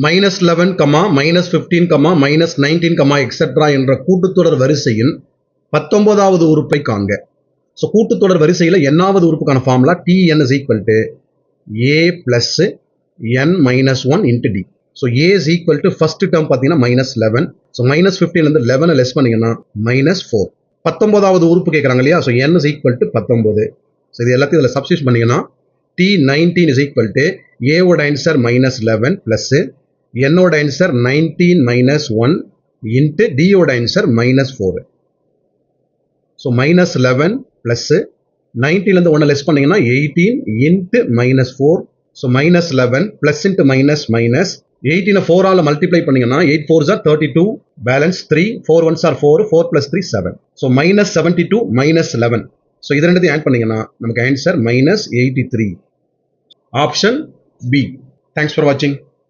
-11, -15, -19, etcetera என்ற கூட்டுத்தொடர் வரிசையின் 19வது உறுப்பை காண்க. ஸோ கூட்டுத்தொடர் வரிசையில் என்னாவது உறுப்புக்கான formula Tn is equal to a plus n minus 1 into d. So a is equal to first term பார்த்தீங்கன்னா -11. ஸோ -15லேருந்து 11 லெஸ் பண்ணிங்கன்னா -4. 19வது உறுப்பு கேட்குறாங்க இல்லையா? So n is equal to 19. So இது எல்லாத்தையும் இதில் சப்ஸ்டியூட் பண்ணிங்கன்னா T19 is equal to a ஓட ஆன்சர் -11 ப்ளஸ் என்னோட ஆன்சர் 19 - 1 இன்ட்டு டியோட ஆன்சர் -4. ஸோ -11 ப்ளஸ் 19லேருந்து 1 லெஸ் பண்ணிங்கன்னா 18 into -4. So -11 plus into minus 18 4ஆல் மல்டிப்ளை பண்ணிங்கன்னா 8 4s are 32, balance 3, 4 1s are 4, 4 + 3 7. So -72 -11. So இது ரெண்டுத்தையும் ஆட் பண்ணிங்கன்னா நமக்கு answer -83. Option B. Thanks for வாட்சிங்.